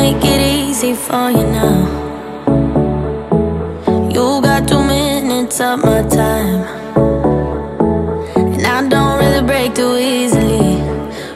make it easy for you now. You got 2 minutes of my time, and I don't really break too easily,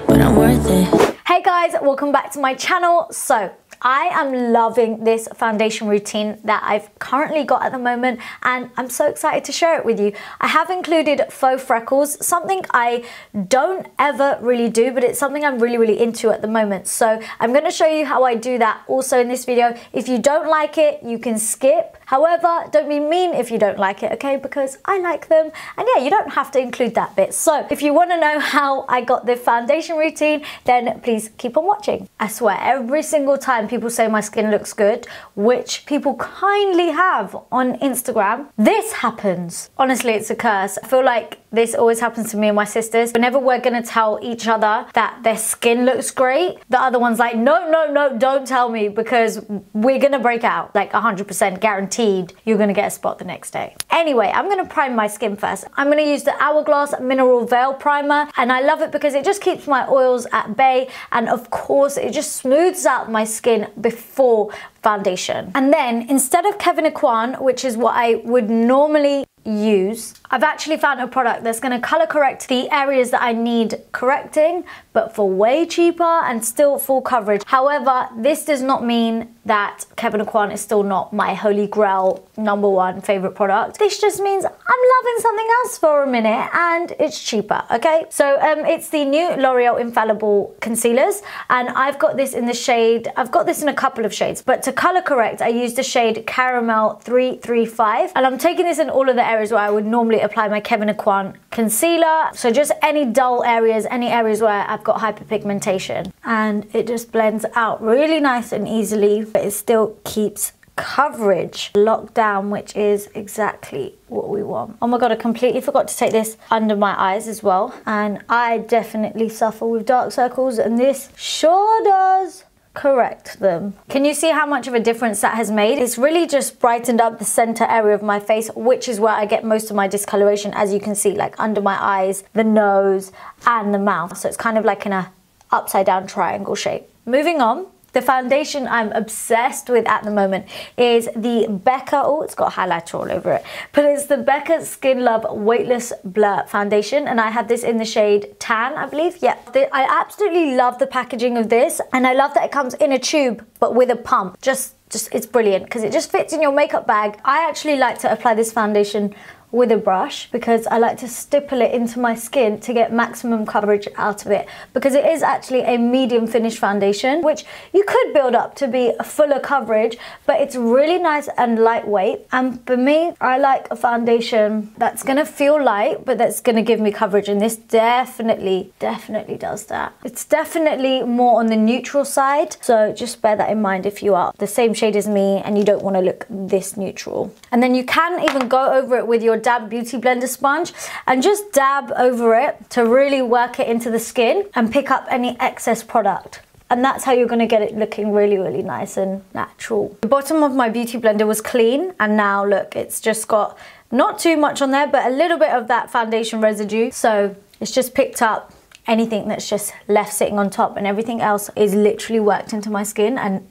but I'm worth it. Hey guys, welcome back to my channel. So I am loving this foundation routine that I've currently got at the moment, and I'm so excited to share it with you. I have included Faux Freckles, something I don't ever really do, but it's something I'm really into at the moment. So I'm going to show you how I do that also in this video. If you don't like it, you can skip. However, don't be mean if you don't like it, okay? Because I like them, and yeah, you don't have to include that bit. So if you want to know how I got the foundation routine, then please keep on watching. I swear, every single time people say my skin looks good, which people kindly have on Instagram, this happens. Honestly, it's a curse. I feel like this always happens to me and my sisters. Whenever we're gonna tell each other that their skin looks great, the other one's like, no, don't tell me, because we're gonna break out, like 100% guaranteed you're gonna get a spot the next day. Anyway, I'm gonna prime my skin first. I'm gonna use the Hourglass Mineral Veil Primer, and I love it because it just keeps my oils at bay, and of course it just smooths out my skin before foundation. And then instead of Kevyn Aucoin, which is what I would normally use, I've actually found a product that's going to color correct the areas that I need correcting, but for way cheaper and still full coverage. However, this does not mean that Kevyn Aucoin is still not my holy grail #1 favorite product. This just means I'm loving something else for a minute and it's cheaper, okay? So it's the new L'Oreal Infallible concealers, and I've got this in the shade, I've got this in a couple of shades, but to color correct I used the shade Caramel 335, and I'm taking this in all of the areas where I would normally apply my Kevyn Aucoin concealer. So just any dull areas, any areas where I've got hyperpigmentation, and it just blends out really nice and easily, but it still keeps coverage locked down, which is exactly what we want. Oh my god, I completely forgot to take this under my eyes as well, and I definitely suffer with dark circles, and this sure does correct them. Can you see how much of a difference that has made? It's really just brightened up the center area of my face, which is where I get most of my discoloration, as you can see, like under my eyes, the nose and the mouth. So it's kind of like in a upside down triangle shape. Moving on, the foundation I'm obsessed with at the moment is the Becca, oh, it's got a highlighter all over it, but it's the Becca Skin Love Weightless Blur Foundation, and I have this in the shade Tan, I believe. Yeah, I absolutely love the packaging of this, and I love that it comes in a tube, but with a pump. Just it's brilliant, because it just fits in your makeup bag. I actually like to apply this foundation with a brush because I like to stipple it into my skin to get maximum coverage out of it, because it is actually a medium finish foundation, which you could build up to be a fuller coverage, but it's really nice and lightweight. And for me, I like a foundation that's gonna feel light but that's gonna give me coverage, and this definitely does that. It's definitely more on the neutral side, so just bear that in mind if you are the same shade as me and you don't want to look this neutral. And then you can even go over it with your damp beauty blender sponge and just dab over it to really work it into the skin and pick up any excess product. And that's how you're going to get it looking really nice and natural. The bottom of my beauty blender was clean, and now look, it's just got not too much on there, but a little bit of that foundation residue. So it's just picked up anything that's just left sitting on top, and everything else is literally worked into my skin, and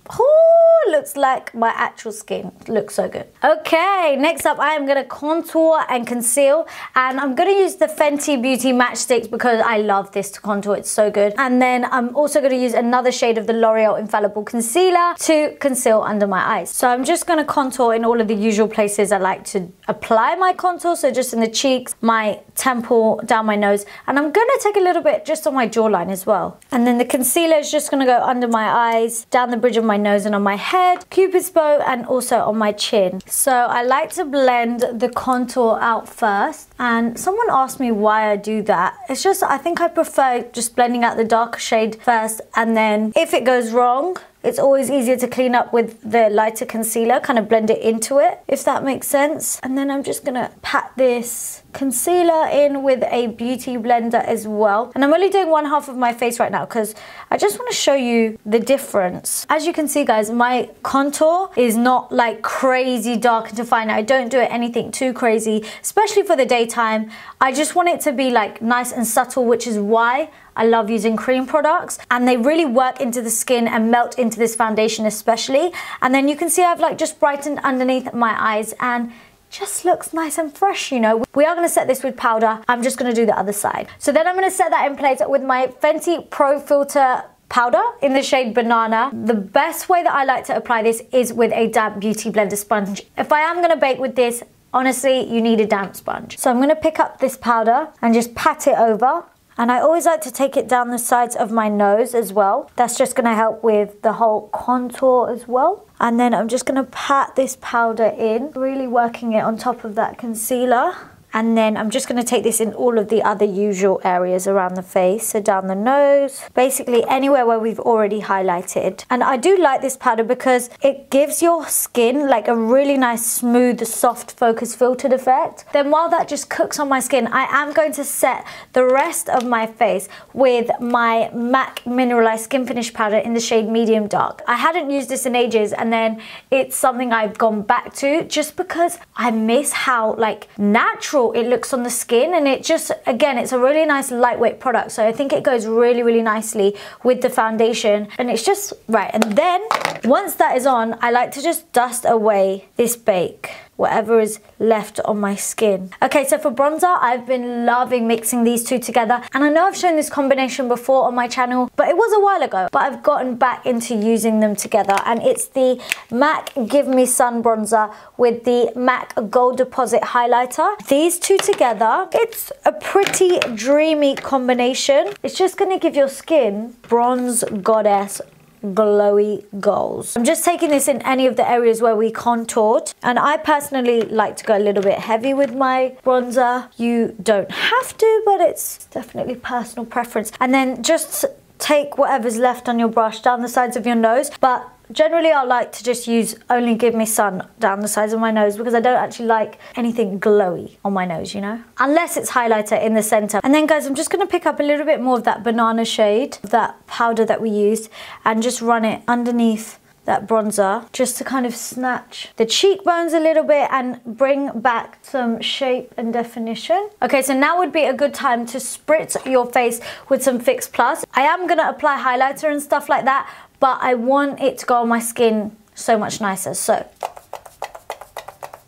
looks like my actual skin. It looks so good. Okay, next up I am going to contour and conceal, and I'm going to use the Fenty Beauty Matchstix because I love this to contour. It's so good. And then I'm also going to use another shade of the L'Oreal Infallible Concealer to conceal under my eyes. So I'm just going to contour in all of the usual places I like to apply my contour, so just in the cheeks, my temple, down my nose, and I'm going to take a little bit just on my jawline as well. And then the concealer is just going to go under my eyes, down the bridge of my nose and on my head, Cupid's bow, and also on my chin. So I like to blend the contour out first, and someone asked me why I do that. It's just, I think I prefer just blending out the darker shade first, and then if it goes wrong, it's always easier to clean up with the lighter concealer, kind of blend it into it, if that makes sense. And then I'm just gonna pat this concealer in with a beauty blender as well. And I'm only doing one half of my face right now because I just want to show you the difference. As you can see, guys, my contour is not like crazy dark and defined. I don't do it anything too crazy, especially for the daytime. I just want it to be like nice and subtle, which is why I love using cream products, and they really work into the skin and melt into this foundation especially. And then you can see I've like just brightened underneath my eyes and just looks nice and fresh, you know. We are going to set this with powder. I'm just going to do the other side. So then I'm going to set that in place with my Fenty Pro Filter powder in the shade Banana. The best way that I like to apply this is with a damp beauty blender sponge. If I am going to bake with this, honestly, you need a damp sponge. So I'm going to pick up this powder and just pat it over. And I always like to take it down the sides of my nose as well. That's just going to help with the whole contour as well. And then I'm just going to pat this powder in, really working it on top of that concealer. And then I'm just going to take this in all of the other usual areas around the face. So down the nose, basically anywhere where we've already highlighted. And I do like this powder because it gives your skin like a really nice, smooth, soft, focus filtered effect. Then while that just cooks on my skin, I am going to set the rest of my face with my MAC Mineralized Skin Finish powder in the shade Medium Dark. I hadn't used this in ages, and then it's something I've gone back to just because I miss how like natural it looks on the skin, and it just, again, it's a really nice lightweight product, so I think it goes really nicely with the foundation, and it's just right. And then once that is on, I like to just dust away this bake, whatever is left on my skin. Okay, so for bronzer, I've been loving mixing these two together, and I know I've shown this combination before on my channel, but it was a while ago, but I've gotten back into using them together, and it's the MAC Give Me Sun bronzer with the MAC Gold Deposit highlighter. These two together, it's a pretty dreamy combination. It's just gonna give your skin bronze goddess glowy goals. I'm just taking this in any of the areas where we contoured, and I personally like to go a little bit heavy with my bronzer. You don't have to, but it's definitely personal preference. And then just take whatever's left on your brush down the sides of your nose, but generally I like to just use only Give Me Sun down the sides of my nose because I don't actually like anything glowy on my nose, you know, unless it's highlighter in the center. And then guys, I'm just going to pick up a little bit more of that banana shade, that powder that we used, and just run it underneath that bronzer just to kind of snatch the cheekbones a little bit and bring back some shape and definition. Okay, so now would be a good time to spritz your face with some Fix Plus. I am going to apply highlighter and stuff like that, but I want it to go on my skin so much nicer. So,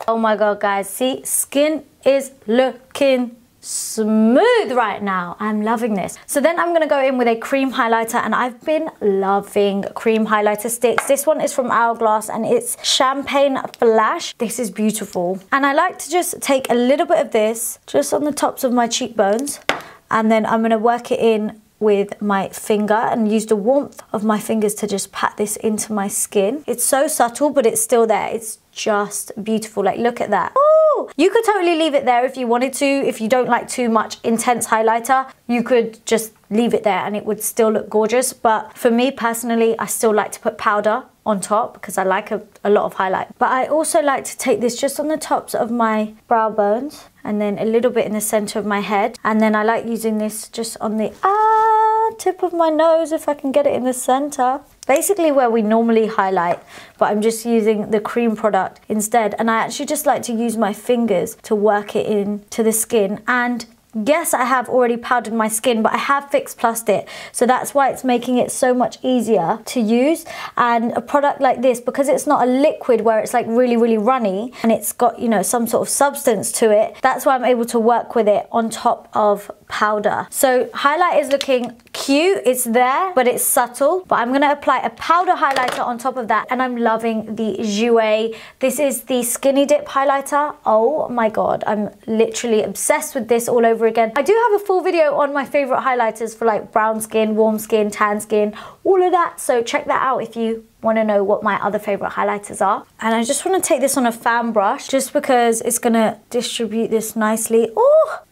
oh my god guys, see, skin is looking smooth right now. I'm loving this. So then I'm going to go in with a cream highlighter, and I've been loving cream highlighter sticks. This one is from Hourglass and it's Champagne Flash. This is beautiful, and I like to just take a little bit of this just on the tops of my cheekbones, and then I'm going to work it in with my finger and use the warmth of my fingers to just pat this into my skin. It's so subtle, but it's still there. It's just beautiful. Like, look at that. Ooh! You could totally leave it there if you wanted to. If you don't like too much intense highlighter, you could just leave it there and it would still look gorgeous. But for me personally, I still like to put powder on top because I like a lot of highlight. But I also like to take this just on the tops of my brow bones and then a little bit in the center of my head. And then I like using this just on the tip of my nose if I can get it in the center. Basically where we normally highlight, but I'm just using the cream product instead. And I actually just like to use my fingers to work it into the skin. And yes, I have already powdered my skin, but I have Fix Plussed it. So that's why it's making it so much easier to use. And a product like this, because it's not a liquid where it's like really runny and it's got, you know, some sort of substance to it, that's why I'm able to work with it on top of powder. So highlight is looking cute, it's there, but it's subtle. But I'm gonna apply a powder highlighter on top of that, and I'm loving the Jouer. This is the Skinny Dip highlighter. Oh my god, I'm literally obsessed with this all over again. I do have a full video on my favorite highlighters for like brown skin, warm skin, tan skin, all of that, so check that out if you want to know what my other favorite highlighters are. And I just want to take this on a fan brush just because it's gonna distribute this nicely.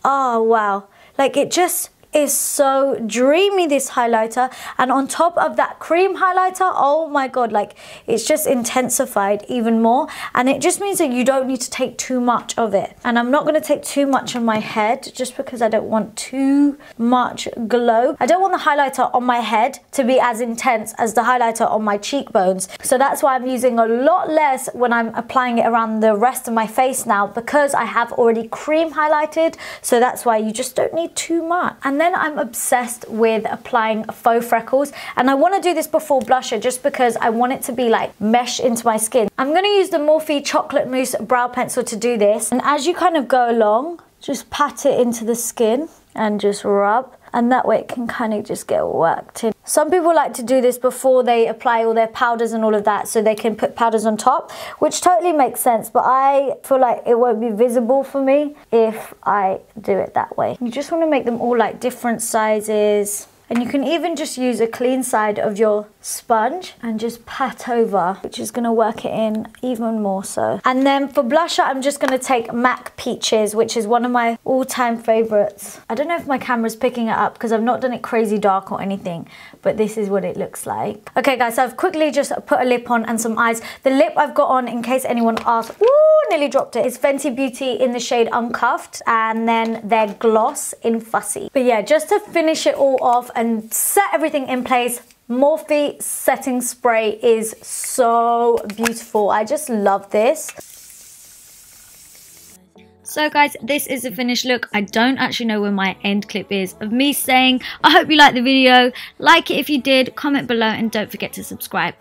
Oh wow, like it just is so dreamy, this highlighter. And on top of that cream highlighter, oh my god, like it's just intensified even more. And it just means that you don't need to take too much of it. And I'm not going to take too much on my head just because I don't want too much glow. I don't want the highlighter on my head to be as intense as the highlighter on my cheekbones. So that's why I'm using a lot less when I'm applying it around the rest of my face now, because I have already cream highlighted. So that's why you just don't need too much. And then I'm obsessed with applying faux freckles, and I want to do this before blusher just because I want it to be like mesh into my skin. I'm going to use the Morphe Chocolate Mousse brow pencil to do this, and as you kind of go along, just pat it into the skin and just rub, and that way it can kind of just get worked in. Some people like to do this before they apply all their powders and all of that, so they can put powders on top, which totally makes sense, but I feel like it won't be visible for me if I do it that way. You just want to make them all like different sizes. And you can even just use a clean side of your sponge and just pat over, which is going to work it in even more so. And then for blusher, I'm just going to take MAC Peaches, which is one of my all-time favorites. I don't know if my camera's picking it up because I've not done it crazy dark or anything, but this is what it looks like. Okay guys, so I've quickly just put a lip on and some eyes. The lip I've got on, in case anyone asks, woo, nearly dropped it, is Fenty Beauty in the shade Uncuffed, and then their gloss in Fussy. But yeah, just to finish it all off and set everything in place, Morphe setting spray is so beautiful. I just love this. So guys, this is the finished look. I don't actually know where my end clip is of me saying I hope you liked the video. Like it if you did, comment below, and don't forget to subscribe.